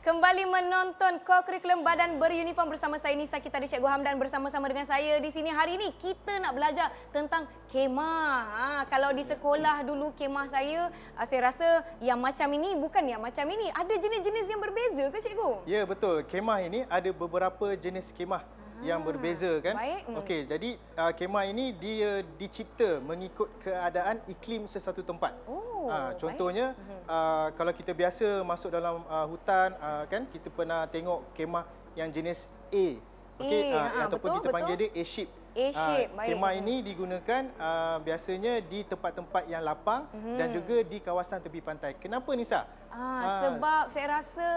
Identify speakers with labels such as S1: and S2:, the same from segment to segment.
S1: Kembali menonton co-curriculum Badan Beruniform bersama saya Nisa, kita ada Cikgu Hamdan bersama-sama dengan saya di sini. Hari ini kita nak belajar tentang kemah. Kalau di sekolah dulu kemah saya rasa yang macam ini bukan yang macam ini. Ada jenis-jenis yang berbeza ke Cikgu?
S2: Ya, betul. Kemah ini ada beberapa jenis kemah yang berbeza kan.
S1: Baik.
S2: Okey, jadi kemah ini dia dicipta mengikut keadaan iklim sesuatu tempat. Contohnya kalau kita biasa masuk dalam hutan kan, kita pernah tengok kemah yang jenis A. Okey, ataupun kita panggil dia A-shape.
S1: A-shape, baik.
S2: Kemah ini digunakan biasanya di tempat-tempat yang lapang dan juga di kawasan tepi pantai. Kenapa Nisa?
S1: Sebab saya rasa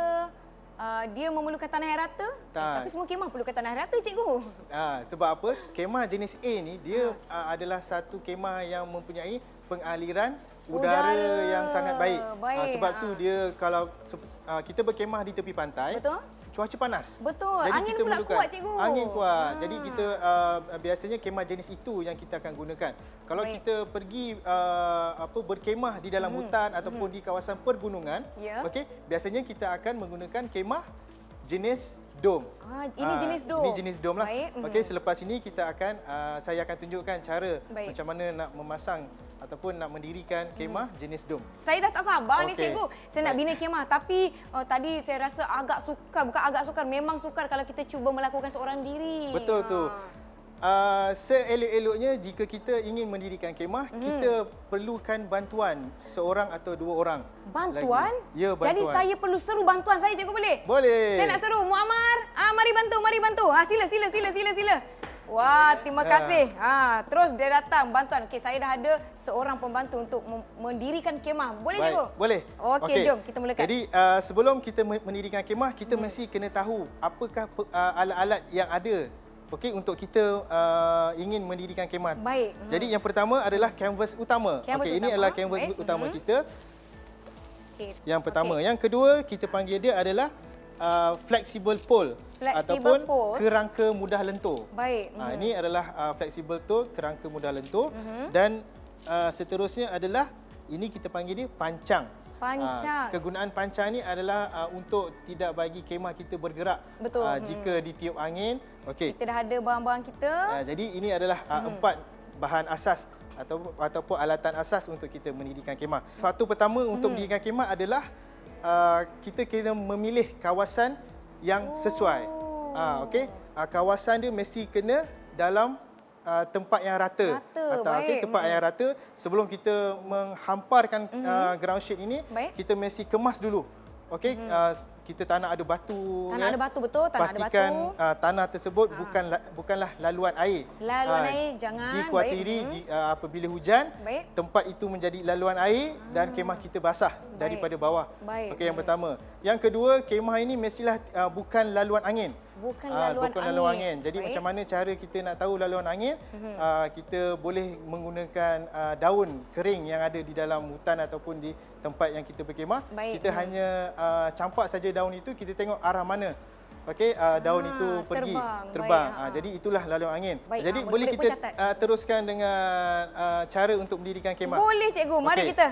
S1: dia memerlukan tanah yang rata. Tapi semua kemah perlukan tanah yang rata, Cikgu.
S2: Sebab apa? Kemah jenis A ni dia adalah satu kemah yang mempunyai pengaliran udara yang sangat baik. Sebab tu dia kalau kita berkemah di tepi pantai,
S1: betul,
S2: cuaca panas.
S1: Betul.
S2: Jadi
S1: angin
S2: kita
S1: pula
S2: memerlukan
S1: kuat, Cikgu.
S2: Angin kuat. Jadi kita biasanya kemah jenis itu yang kita akan gunakan. Kalau kita pergi berkemah di dalam hutan ataupun di kawasan pergunungan, okey, biasanya kita akan menggunakan kemah jenis dom.
S1: Ini jenis dom.
S2: Ini jenis dom lah. Okey, selepas ini kita akan saya akan tunjukkan cara macam mana nak memasang ataupun nak mendirikan kemah jenis dom.
S1: Saya dah tak sabar ni, Cikgu. Saya nak bina kemah, tapi tadi saya rasa agak sukar. Bukan agak sukar, memang sukar kalau kita cuba melakukan seorang diri.
S2: Betul tu. Seelok-eloknya jika kita ingin mendirikan kemah, kita perlukan bantuan seorang atau dua orang.
S1: Bantuan?
S2: Lagi. Ya, bantuan.
S1: Jadi saya perlu seru bantuan saya, Cikgu, boleh?
S2: Boleh.
S1: Saya nak seru. Muammar, mari bantu, mari bantu. Sila. Wah, terima kasih. Terus dia datang bantuan. Okey, saya dah ada seorang pembantu untuk mendirikan kemah. Boleh, Cikgu?
S2: Boleh.
S1: Okey, jom kita mulakan.
S2: Jadi sebelum kita mendirikan kemah, kita mesti kena tahu apakah alat-alat yang ada. Okey, untuk kita ingin mendirikan kemah.
S1: Baik.
S2: Jadi yang pertama adalah kanvas utama. Okey, ini adalah kanvas utama kita. Yang pertama. Yang kedua, kita panggil dia adalah flexible pole ataupun kerangka mudah lentur.
S1: Baik.
S2: Ini adalah flexible pole, kerangka mudah lentur. Dan seterusnya adalah ini kita panggil dia pancang. Kegunaan pancang ni adalah untuk tidak bagi kemah kita bergerak.
S1: Betul.
S2: Jika ditiup angin. Okey.
S1: Kita dah ada bahan-bahan kita.
S2: Jadi ini adalah 4 bahan asas ataupun alatan asas untuk kita mendirikan kemah. Faktor pertama untuk mendirikan kemah adalah kita kena memilih kawasan yang sesuai. Okey, kawasan dia mesti kena dalam tempat yang rata. Tempat yang rata. Sebelum kita menghamparkan ground sheet ini, kita mesti kemas dulu. Okey, kita tak nak ada batu.
S1: Tak nak ada batu, betul. Tak nak ada batu.
S2: Pastikan tanah tersebut bukanlah laluan air.
S1: Laluan air jangan.
S2: Dikuatiri apabila hujan, tempat itu menjadi laluan air dan kemah kita basah daripada bawah. Okey, yang pertama. Yang kedua, kemah ini mestilah bukan laluan angin.
S1: Bukan
S2: laluan angin. Jadi macam mana cara kita nak tahu laluan angin? Kita boleh menggunakan daun kering yang ada di dalam hutan ataupun di tempat yang kita berkemah. Kita hanya campak saja daun itu, kita tengok arah mana. Okey, daun itu pergi terbang. Jadi itulah laluan angin. Jadi boleh kita teruskan dengan cara untuk mendirikan kemah.
S1: Boleh, Cikgu. Mari kita.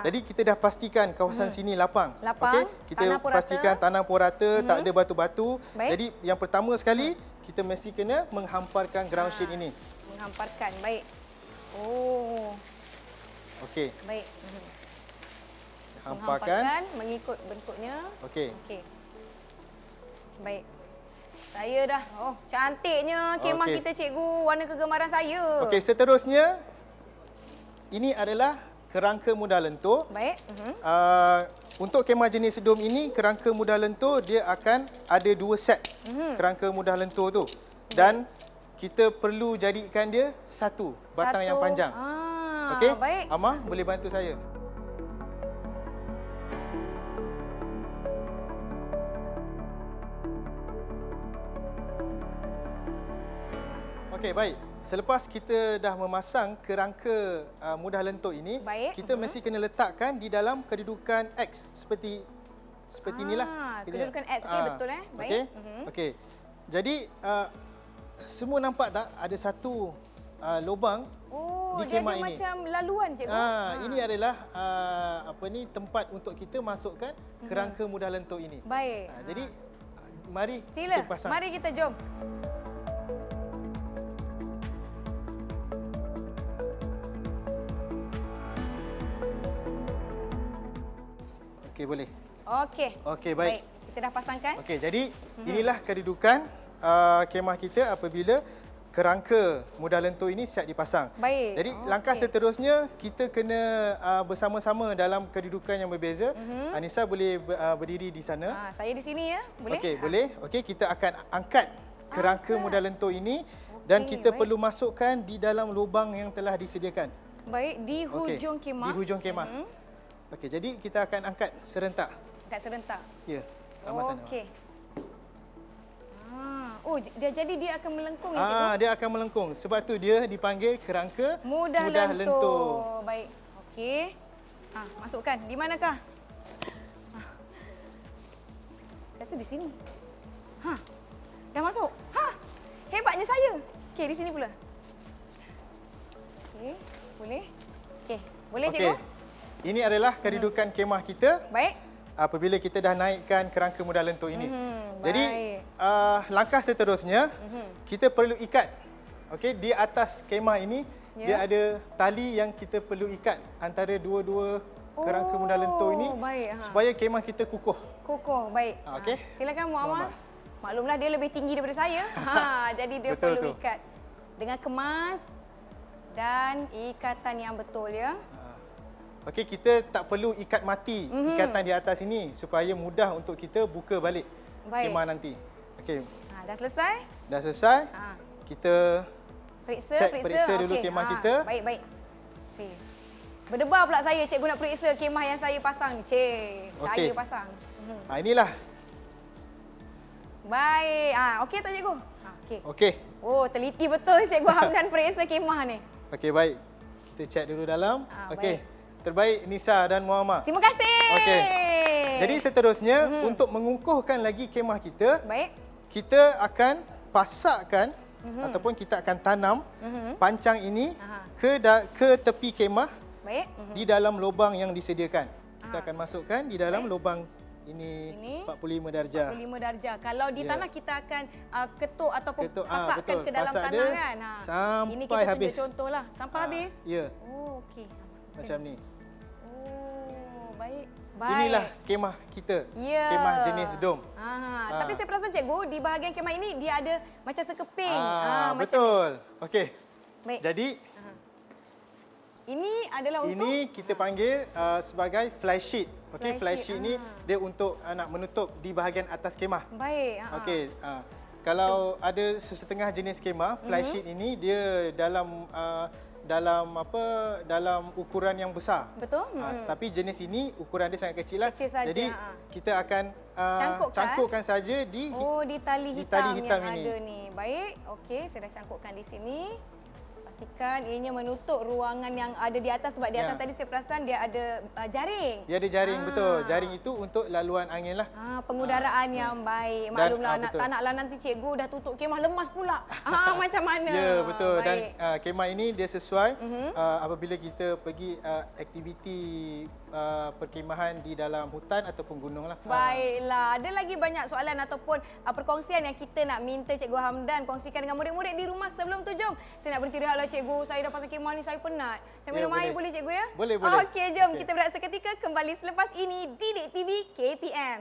S2: Jadi kita dah pastikan kawasan sini lapang. Okey, kita pastikan tanah pun rata, tak ada batu-batu. Jadi yang pertama sekali kita mesti kena menghamparkan ground sheet ini.
S1: Menghamparkan, baik.
S2: Okey.
S1: Baik.
S2: Hamparkan
S1: mengikut bentuknya.
S2: Okey.
S1: Baik. Saya dah. Cantiknya kemah kita, Cikgu. Warna kegemaran saya.
S2: Okey, seterusnya ini adalah kerangka mudah lentur.
S1: Baik.
S2: Untuk kemah jenis dom ini, kerangka mudah lentur dia akan ada 2 set kerangka mudah lentur tu. Dan kita perlu jadikan dia satu batang yang panjang. Okey.
S1: Baik.
S2: Amar boleh bantu saya. Okey, baik. Selepas kita dah memasang kerangka mudah lentur ini, kita mesti kena letakkan di dalam kedudukan X seperti inilah.
S1: Kedudukan X, betul
S2: Baik. Okey. Jadi semua nampak tak ada satu lubang di
S1: dia
S2: kemah
S1: ada
S2: ini.
S1: macam laluan cikgu.
S2: Ini adalah tempat untuk kita masukkan kerangka mudah lentur ini.
S1: Baik.
S2: Jadi mari
S1: Sila,
S2: kita pasang.
S1: mari kita jom.
S2: Okey, boleh.
S1: Okey.
S2: Okey, baik.
S1: Kita dah pasangkan.
S2: Okey, jadi inilah kedudukan kemah kita apabila kerangka mudah lentur ini siap dipasang.
S1: Baik.
S2: Jadi langkah seterusnya kita kena bersama-sama dalam kedudukan yang berbeza. Anissa boleh berdiri di sana.
S1: Saya di sini ya. Boleh?
S2: Okey, boleh. Okey, kita akan angkat kerangka mudah lentur ini dan kita perlu masukkan di dalam lubang yang telah disediakan.
S1: Baik, di hujung kemah.
S2: Di hujung kemah. Okey, jadi kita akan angkat serentak.
S1: Angkat serentak.
S2: Ya. Sana.
S1: Okey. Oh, jadi dia akan melengkung ya cikgu?
S2: Dia akan melengkung. Sebab tu dia dipanggil kerangka
S1: Mudah lentur. Baik. Okey. Masukkan. Di manakah? Saya rasa di sini. Dah masuk. Hebatnya saya. Okey, di sini pula. Okey, boleh. Okey, boleh cikgu?
S2: Ini adalah kedudukan kemah kita.
S1: Baik.
S2: Apabila kita dah naikkan kerangka mudah lentur ini. Jadi
S1: baik.
S2: langkah seterusnya kita perlu ikat. Okey, di atas kemah ini dia ada tali yang kita perlu ikat antara dua-dua kerangka mudah lentur ini supaya kemah kita kukuh.
S1: Kukuh, baik.
S2: Okey.
S1: Silakan Muhammad. Maklumlah dia lebih tinggi daripada saya. Jadi dia perlu ikat dengan kemas dan ikatan yang betul ya.
S2: Okey, kita tak perlu ikat mati ikatan di atas ini supaya mudah untuk kita buka balik kemah nanti. Okey.
S1: Dah selesai?
S2: Dah selesai. Kita periksa dulu kemah kita.
S1: Baik. Okey. Berdebar pula saya cikgu nak periksa kemah yang saya pasang ni. Saya pasang.
S2: Inilah.
S1: Baik. Okey tak cikgu?
S2: Okey.
S1: Oh, teliti betul cikgu Hamdan periksa kemah ni.
S2: Okey, baik. Kita cek dulu dalam. Okey. Terbaik Nisa dan Muhammad.
S1: Terima kasih.
S2: Okey. Jadi seterusnya untuk mengukuhkan lagi kemah kita, kita akan pasakkan ataupun kita akan tanam pancang ini ke tepi kemah di dalam lubang yang disediakan. Kita akan masukkan di dalam lubang ini 45 darjah.
S1: 45 darjah. Kalau di tanah kita akan ketuk ataupun pasakkan ke dalam
S2: pasak
S1: tanah kan.
S2: Sampai
S1: ini kita
S2: habis.
S1: tunjuk contohlah. Sampai habis?
S2: Ya.
S1: Oh, okey.
S2: Macam ni.
S1: Baik.
S2: Inilah kemah kita. Kemah jenis dom.
S1: Tapi saya perasan cikgu di bahagian kemah ini dia ada macam sekeping.
S2: Betul. Okey.
S1: Baik.
S2: Jadi
S1: ini adalah untuk
S2: ini kita panggil sebagai fly sheet. Okey, fly sheet ni dia untuk nak menutup di bahagian atas kemah.
S1: Baik.
S2: Okey. Kalau ada sesetengah jenis kemah, fly sheet ini dia dalam ukuran yang besar.
S1: Betul.
S2: Tapi jenis ini ukuran dia sangat kecil lah.
S1: Kecil saja.
S2: Jadi kita akan cangkukkan saja di
S1: tali hitam yang
S2: ini.
S1: ada ni. Baik. Okey, saya dah cangkukkan di sini. Pastikan ianya menutup ruangan yang ada di atas sebab di atas tadi saya perasan dia ada jaring.
S2: Dia ada jaring, betul. Jaring itu untuk laluan angin lah.
S1: Pengudaraan yang baik. Maklumlah tak naklah nanti cikgu dah tutup kemah lemas pula. Macam mana?
S2: Ya, betul.
S1: Baik.
S2: Dan kemah ini dia sesuai apabila kita pergi aktiviti perkemahan di dalam hutan ataupun gunung lah.
S1: Baiklah. Ada lagi banyak soalan ataupun perkongsian yang kita nak minta Cikgu Hamdan kongsikan dengan murid-murid di rumah. Sebelum tu jom. Saya nak berhenti rehat lah cikgu. Saya dah pasang kemah ni, saya penat. Saya minum air boleh cikgu ya?
S2: Boleh.
S1: Okey, jom kita berehat seketika kembali selepas ini di Didik TV KPM.